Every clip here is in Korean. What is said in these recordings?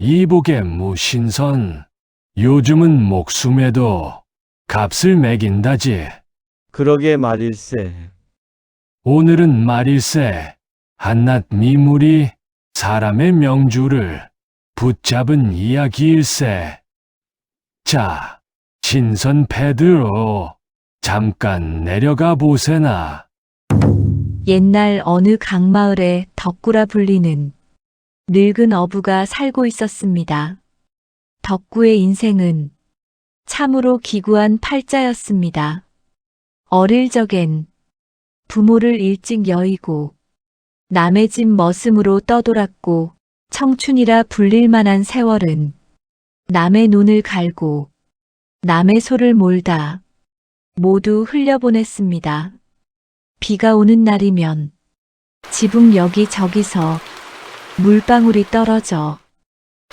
이복의 무신선. 요즘은 목숨에도 값을 매긴다지. 그러게 말일세. 오늘은 말일세 한낱 미물이 사람의 명주를 붙잡은 이야기일세. 자, 신선 패드로 잠깐 내려가 보세나. 옛날 어느 강마을에 덕구라 불리는 늙은 어부가 살고 있었습니다. 덕구의 인생은 참으로 기구한 팔자였습니다. 어릴 적엔 부모를 일찍 여의고 남의 집 머슴으로 떠돌았고 청춘이라 불릴 만한 세월은 남의 눈을 갈고 남의 소를 몰다 모두 흘려보냈습니다. 비가 오는 날이면 지붕 여기저기서 물방울이 떨어져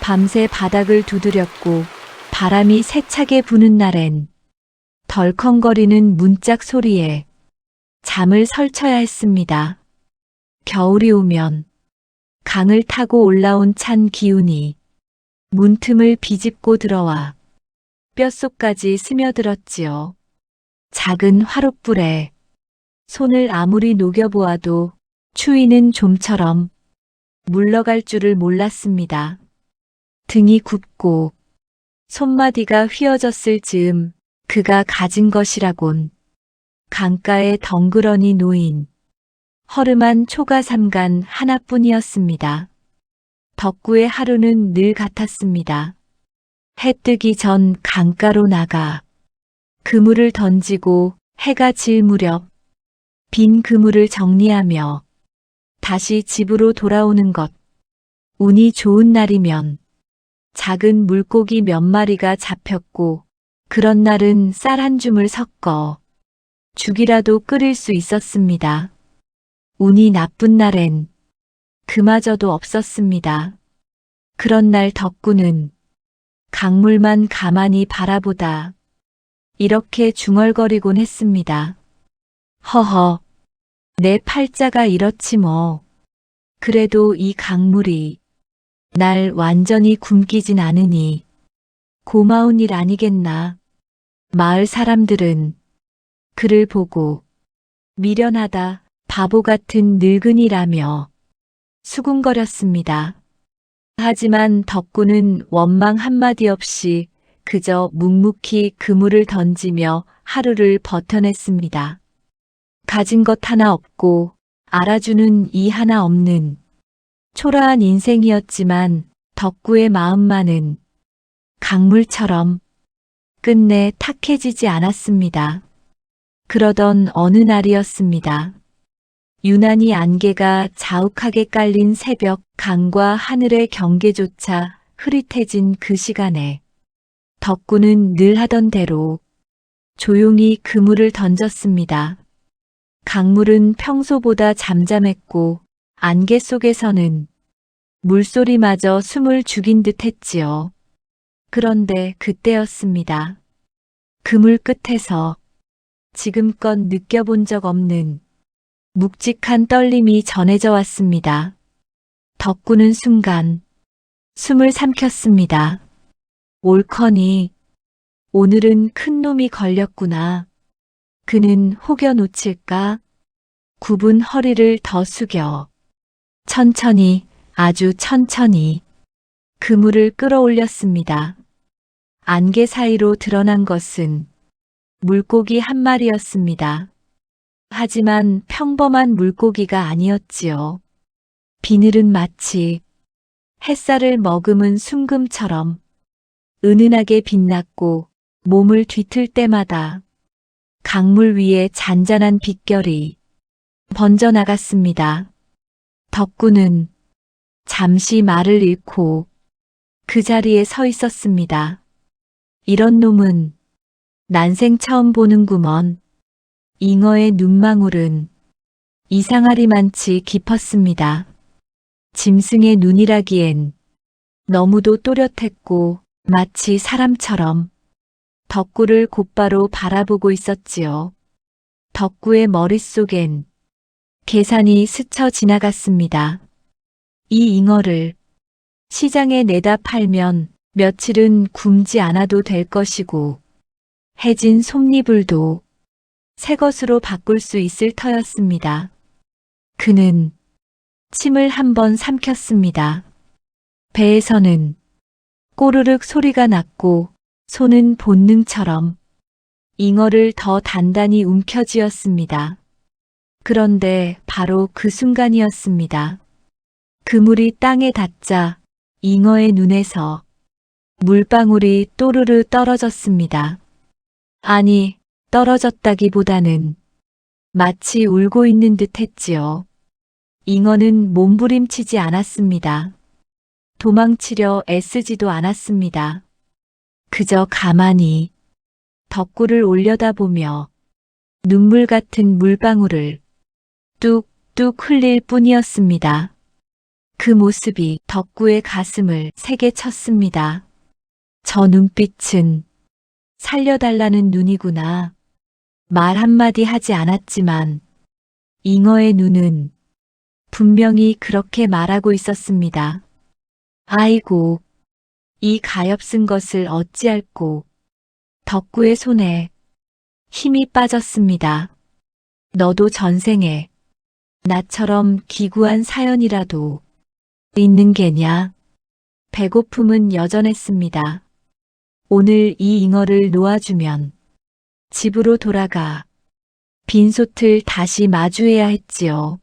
밤새 바닥을 두드렸고 바람이 세차게 부는 날엔 덜컹거리는 문짝 소리에 잠을 설쳐야 했습니다. 겨울이 오면 강을 타고 올라온 찬 기운이 문틈을 비집고 들어와 뼛속까지 스며들었지요. 작은 화롯불에 손을 아무리 녹여보아도 추위는 좀처럼 물러갈 줄을 몰랐습니다. 등이 굽고 손마디가 휘어졌을 즈음 그가 가진 것이라곤 강가에 덩그러니 놓인 허름한 초가삼간 하나뿐이었습니다. 덕구의 하루는 늘 같았습니다. 해 뜨기 전 강가로 나가 그물을 던지고 해가 질 무렵 빈 그물을 정리하며 다시 집으로 돌아오는 것. 운이 좋은 날이면 작은 물고기 몇 마리가 잡혔고 그런 날은 쌀 한 줌을 섞어 죽이라도 끓일 수 있었습니다. 운이 나쁜 날엔 그마저도 없었습니다. 그런 날 덕구는 강물만 가만히 바라보다 이렇게 중얼거리곤 했습니다. 허허, 내 팔자가 이렇지 뭐. 그래도 이 강물이 날 완전히 굶기진 않으니 고마운 일 아니겠나. 마을 사람들은 그를 보고 미련하다, 바보 같은 늙은이라며 수군거렸습니다. 하지만 덕구는 원망 한마디 없이 그저 묵묵히 그물을 던지며 하루를 버텨냈습니다. 가진 것 하나 없고 알아주는 이 하나 없는 초라한 인생이었지만 덕구의 마음만은 강물처럼 끝내 탁해지지 않았습니다. 그러던 어느 날이었습니다. 유난히 안개가 자욱하게 깔린 새벽 강과 하늘의 경계조차 흐릿해진 그 시간에 덕구는 늘 하던 대로 조용히 그물을 던졌습니다. 강물은 평소보다 잠잠했고 안개 속에서는 물소리마저 숨을 죽인 듯 했지요. 그런데 그때였습니다. 그물 끝에서 지금껏 느껴본 적 없는 묵직한 떨림이 전해져 왔습니다. 덕구는 순간 숨을 삼켰습니다. 옳거니 오늘은 큰 놈이 걸렸구나. 그는 혹여 놓칠까? 굽은 허리를 더 숙여 천천히, 아주 천천히 그물을 끌어올렸습니다. 안개 사이로 드러난 것은 물고기 한 마리였습니다. 하지만 평범한 물고기가 아니었지요. 비늘은 마치 햇살을 머금은 순금처럼 은은하게 빛났고 몸을 뒤틀 때마다 강물 위에 잔잔한 빛결이 번져나갔습니다. 덕구는 잠시 말을 잃고 그 자리에 서 있었습니다. 이런 놈은 난생 처음 보는구먼. 잉어의 눈망울은 이상하리만치 깊었습니다. 짐승의 눈이라기엔 너무도 또렷했고 마치 사람처럼 덕구를 곧바로 바라보고 있었지요. 덕구의 머릿속엔 계산이 스쳐 지나갔습니다. 이 잉어를 시장에 내다 팔면 며칠은 굶지 않아도 될 것이고 해진 솜니불도 새 것으로 바꿀 수 있을 터였습니다. 그는 침을 한번 삼켰습니다. 배에서는 꼬르륵 소리가 났고 손은 본능처럼 잉어를 더 단단히 움켜쥐었습니다. 그런데 바로 그 순간이었습니다. 그물이 땅에 닿자 잉어의 눈에서 물방울이 또르르 떨어졌습니다. 아니, 떨어졌다기보다는 마치 울고 있는 듯 했지요. 잉어는 몸부림치지 않았습니다. 도망치려 애쓰지도 않았습니다. 그저 가만히 덕구를 올려다보며 눈물 같은 물방울을 뚝뚝 흘릴 뿐이었습니다. 그 모습이 덕구의 가슴을 세게 쳤습니다. 저 눈빛은 살려달라는 눈이구나. 말 한마디 하지 않았지만 잉어의 눈은 분명히 그렇게 말하고 있었습니다. 아이고, 이 가엾은 것을 어찌할꼬. 덕구의 손에 힘이 빠졌습니다. 너도 전생에 나처럼 기구한 사연이라도 있는 게냐? 배고픔은 여전했습니다. 오늘 이 잉어를 놓아주면 집으로 돌아가 빈솥을 다시 마주해야 했지요.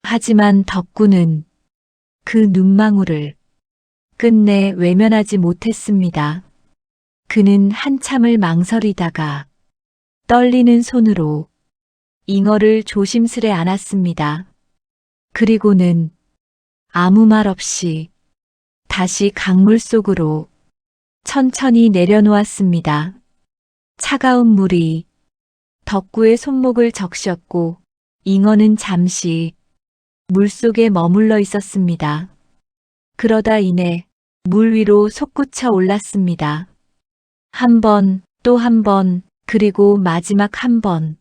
하지만 덕구는 그 눈망울을 끝내 외면하지 못했습니다. 그는 한참을 망설이다가 떨리는 손으로 잉어를 조심스레 안았습니다. 그리고는 아무 말 없이 다시 강물 속으로 천천히 내려놓았습니다. 차가운 물이 덕구의 손목을 적셨고 잉어는 잠시 물속에 머물러 있었습니다. 그러다 이내 물 위로 솟구쳐 올랐습니다. 한 번, 또 한 번, 그리고 마지막 한 번.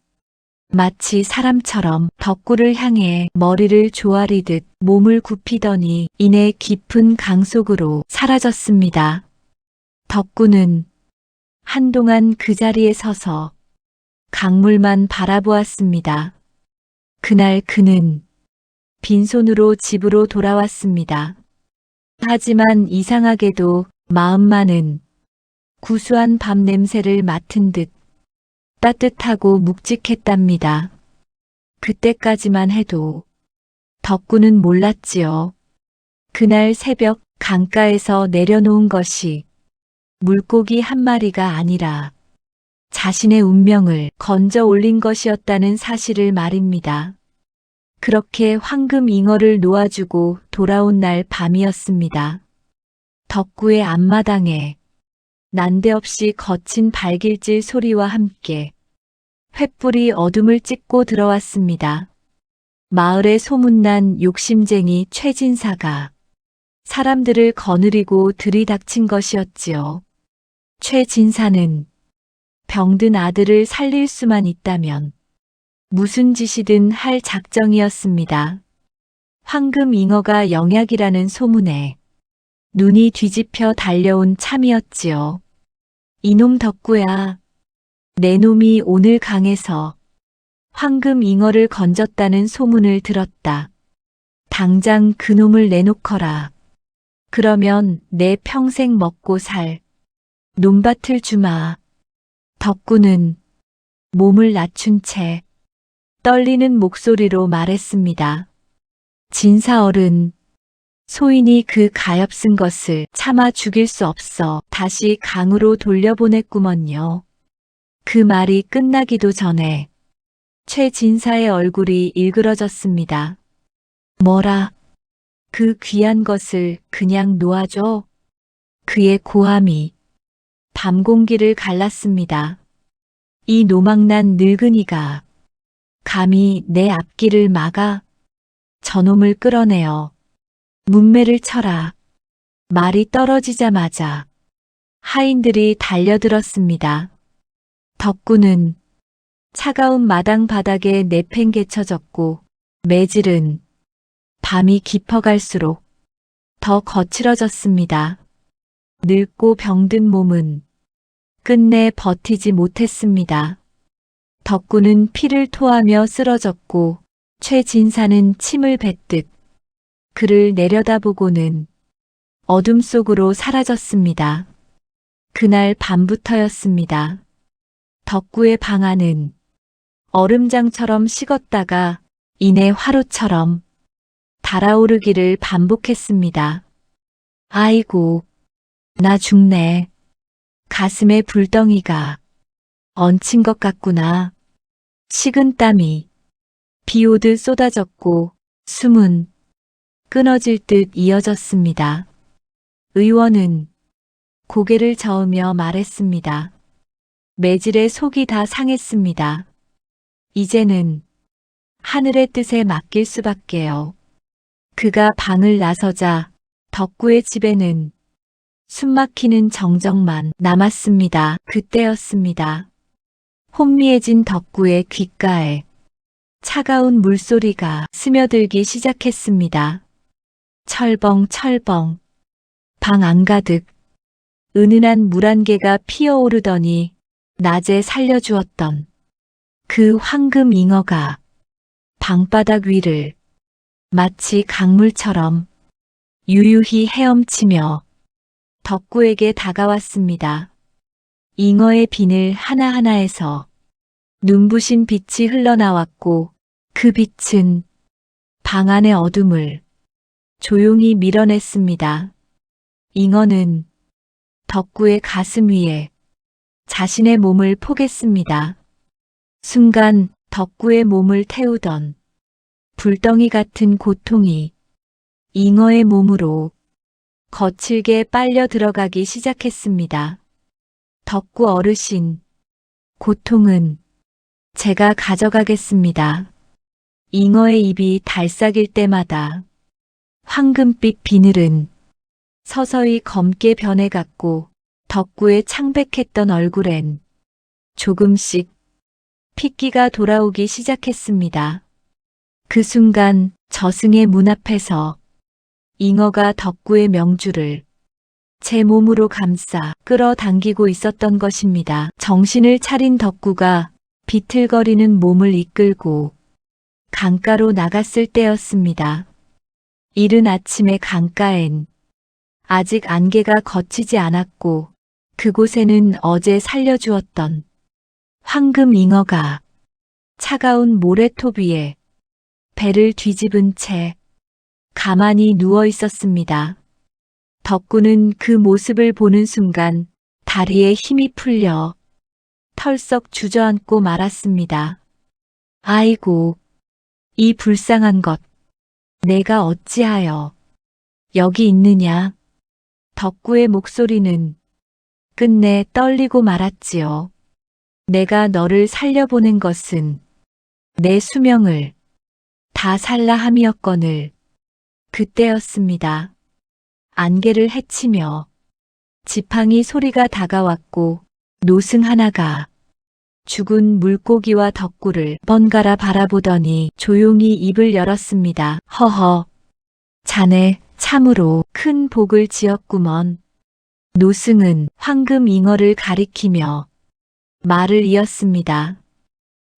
마치 사람처럼 덕구를 향해 머리를 조아리듯 몸을 굽히더니 이내 깊은 강 속으로 사라졌습니다. 덕구는 한동안 그 자리에 서서 강물만 바라보았습니다. 그날 그는 빈손으로 집으로 돌아왔습니다. 하지만 이상하게도 마음만은 구수한 밤 냄새를 맡은 듯 따뜻하고 묵직했답니다. 그때까지만 해도 덕구는 몰랐지요. 그날 새벽 강가에서 내려놓은 것이 물고기 한 마리가 아니라 자신의 운명을 건져 올린 것이었다는 사실을 말입니다. 그렇게 황금 잉어를 놓아주고 돌아온 날 밤이었습니다. 덕구의 앞마당에 난데없이 거친 발길질 소리와 함께 횃불이 어둠을 찢고 들어왔습니다. 마을에 소문난 욕심쟁이 최진사가 사람들을 거느리고 들이닥친 것이었지요. 최진사는 병든 아들을 살릴 수만 있다면 무슨 짓이든 할 작정이었습니다. 황금 잉어가 영약이라는 소문에 눈이 뒤집혀 달려온 참이었지요. 이놈 덕구야, 내 놈이 오늘 강에서 황금 잉어를 건졌다는 소문을 들었다. 당장 그 놈을 내놓거라. 그러면 내 평생 먹고 살 논밭을 주마. 덕구는 몸을 낮춘 채 떨리는 목소리로 말했습니다. 진사어른, 소인이 그 가엾은 것을 참아 죽일 수 없어 다시 강으로 돌려보냈구먼요. 그 말이 끝나기도 전에 최진사의 얼굴이 일그러졌습니다. 뭐라? 그 귀한 것을 그냥 놓아줘? 그의 고함이 밤 공기를 갈랐습니다. 이 노망난 늙은이가 감히 내 앞길을 막아? 저놈을 끌어내어 문매를 쳐라. 말이 떨어지자마자 하인들이 달려들었습니다. 덕구는 차가운 마당 바닥에 내팽개쳐졌고 매질은 밤이 깊어갈수록 더 거칠어졌습니다. 늙고 병든 몸은 끝내 버티지 못했습니다. 덕구는 피를 토하며 쓰러졌고 최진사는 침을 뱉듯 그를 내려다보고는 어둠 속으로 사라졌습니다. 그날 밤부터였습니다. 덕구의 방 안은 얼음장처럼 식었다가 이내 화로처럼 달아오르기를 반복했습니다. 아이고, 나 죽네. 가슴에 불덩이가 얹힌 것 같구나. 식은 땀이 비 오듯 쏟아졌고 숨은 끊어질 듯 이어졌습니다. 의원은 고개를 저으며 말했습니다. 매질에 속이 다 상했습니다. 이제는 하늘의 뜻에 맡길 수밖에요. 그가 방을 나서자 덕구의 집에는 숨막히는 정적만 남았습니다. 그때였습니다. 혼미해진 덕구의 귓가에 차가운 물소리가 스며들기 시작했습니다. 철벙철벙 방 안가득 은은한 물 한 개가 피어오르더니 낮에 살려주었던 그 황금 잉어가 방바닥 위를 마치 강물처럼 유유히 헤엄치며 덕구에게 다가왔습니다. 잉어의 비늘 하나하나에서 눈부신 빛이 흘러나왔고 그 빛은 방 안의 어둠을 조용히 밀어냈습니다. 잉어는 덕구의 가슴 위에 자신의 몸을 포겠습니다. 순간 덕구의 몸을 태우던 불덩이 같은 고통이 잉어의 몸으로 거칠게 빨려 들어가기 시작했습니다. 덕구 어르신, 고통은 제가 가져가겠습니다. 잉어의 입이 달싹일 때마다 황금빛 비늘은 서서히 검게 변해갔고 덕구의 창백했던 얼굴엔 조금씩 핏기가 돌아오기 시작했습니다. 그 순간 저승의 문 앞에서 잉어가 덕구의 명주를 제 몸으로 감싸 끌어당기고 있었던 것입니다. 정신을 차린 덕구가 비틀거리는 몸을 이끌고 강가로 나갔을 때였습니다. 이른 아침의 강가엔 아직 안개가 걷히지 않았고 그곳에는 어제 살려주었던 황금 잉어가 차가운 모래톱 위에 배를 뒤집은 채 가만히 누워 있었습니다. 덕구는 그 모습을 보는 순간 다리에 힘이 풀려 털썩 주저앉고 말았습니다. 아이고, 이 불쌍한 것, 내가 어찌하여 여기 있느냐? 덕구의 목소리는 끝내 떨리고 말았지요. 내가 너를 살려보낸 것은 내 수명을 다 살라 함이었거늘. 그때였습니다. 안개를 헤치며 지팡이 소리가 다가왔고 노승 하나가 죽은 물고기와 덕구를 번갈아 바라보더니 조용히 입을 열었습니다. 허허, 자네 참으로 큰 복을 지었구먼. 노승은 황금 잉어를 가리키며 말을 이었습니다.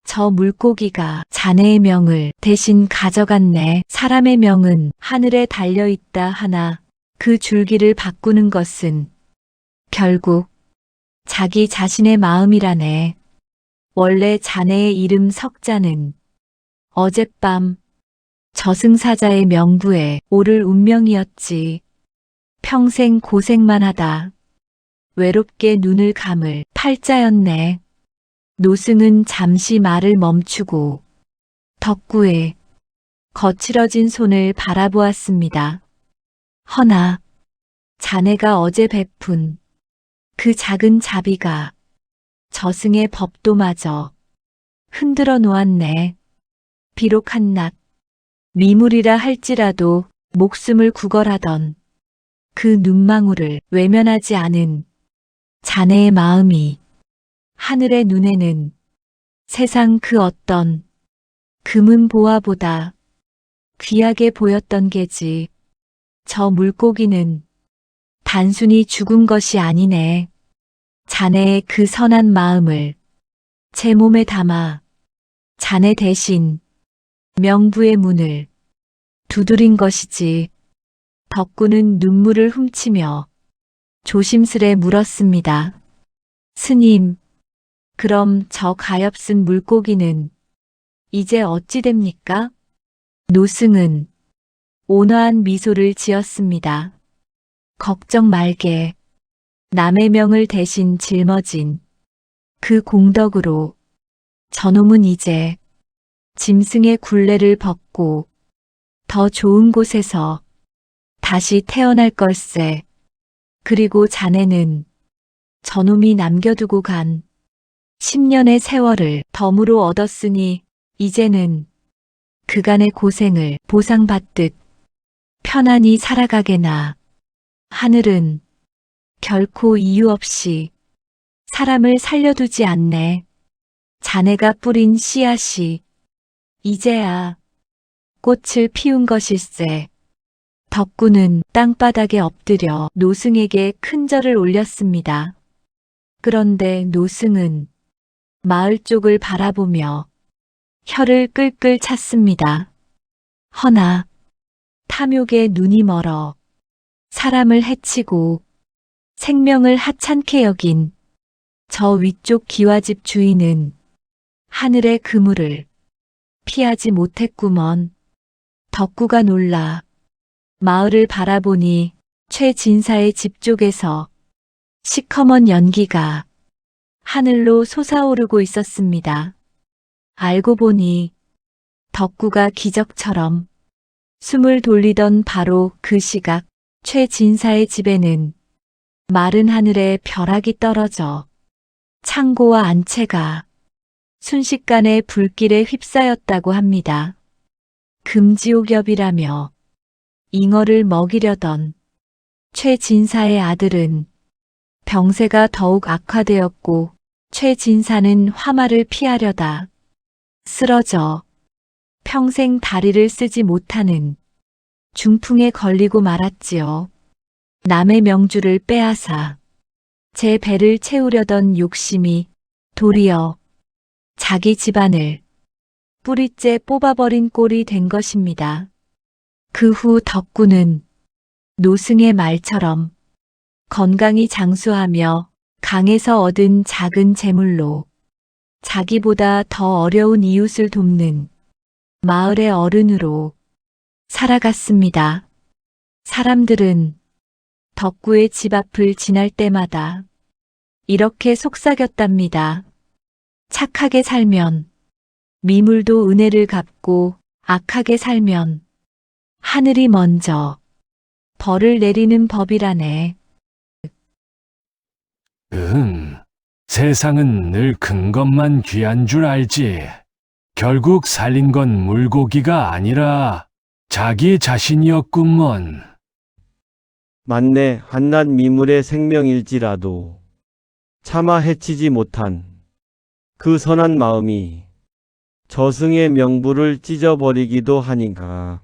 저 물고기가 자네의 명을 대신 가져갔네. 사람의 명은 하늘에 달려있다 하나 그 줄기를 바꾸는 것은 결국 자기 자신의 마음이라네. 원래 자네의 이름 석자는 어젯밤 저승사자의 명부에 오를 운명이었지. 평생 고생만 하다 외롭게 눈을 감을 팔자였네. 노승은 잠시 말을 멈추고 덕구의 거칠어진 손을 바라보았습니다. 허나 자네가 어제 베푼 그 작은 자비가 저승의 법도마저 흔들어 놓았네. 비록 한낱 미물이라 할지라도 목숨을 구걸하던 그 눈망울을 외면하지 않은 자네의 마음이 하늘의 눈에는 세상 그 어떤 금은 보화보다 귀하게 보였던 게지. 저 물고기는 단순히 죽은 것이 아니네. 자네의 그 선한 마음을 제 몸에 담아 자네 대신 명부의 문을 두드린 것이지. 덕구는 눈물을 훔치며 조심스레 물었습니다. 스님, 그럼 저 가엾은 물고기는 이제 어찌 됩니까? 노승은 온화한 미소를 지었습니다. 걱정 말게. 남의 명을 대신 짊어진 그 공덕으로 저놈은 이제 짐승의 굴레를 벗고 더 좋은 곳에서 다시 태어날 걸세. 그리고 자네는 저놈이 남겨두고 간 10년의 세월을 덤으로 얻었으니 이제는 그간의 고생을 보상받듯 편안히 살아가게나. 하늘은 결코 이유 없이 사람을 살려두지 않네. 자네가 뿌린 씨앗이 이제야 꽃을 피운 것일세. 덕구는 땅바닥에 엎드려 노승에게 큰 절을 올렸습니다. 그런데 노승은 마을 쪽을 바라보며 혀를 끌끌 찼습니다. 허나 탐욕에 눈이 멀어 사람을 해치고 생명을 하찮게 여긴 저 위쪽 기와집 주인은 하늘의 그물을 피하지 못했구먼. 덕구가 놀라 마을을 바라보니 최진사의 집 쪽에서 시커먼 연기가 하늘로 솟아오르고 있었습니다. 알고 보니 덕구가 기적처럼 숨을 돌리던 바로 그 시각 최진사의 집에는 마른 하늘에 벼락이 떨어져 창고와 안채가 순식간에 불길에 휩싸였다고 합니다. 금지옥엽이라며 잉어를 먹이려던 최진사의 아들은 병세가 더욱 악화되었고 최진사는 화마를 피하려다 쓰러져 평생 다리를 쓰지 못하는 중풍에 걸리고 말았지요. 남의 명주를 빼앗아 제 배를 채우려던 욕심이 도리어 자기 집안을 뿌리째 뽑아버린 꼴이 된 것입니다. 그 후 덕구는 노승의 말처럼 건강히 장수하며 강에서 얻은 작은 재물로 자기보다 더 어려운 이웃을 돕는 마을의 어른으로 살아갔습니다. 사람들은 덕구의 집 앞을 지날 때마다 이렇게 속삭였답니다. 착하게 살면 미물도 은혜를 갚고 악하게 살면 하늘이 먼저 벌을 내리는 법이라네. 세상은 늘 큰 것만 귀한 줄 알지. 결국 살린 건 물고기가 아니라 자기 자신이었구먼. 맞네. 한낱 미물의 생명일지라도 차마 해치지 못한 그 선한 마음이 저승의 명부를 찢어버리기도 하니까.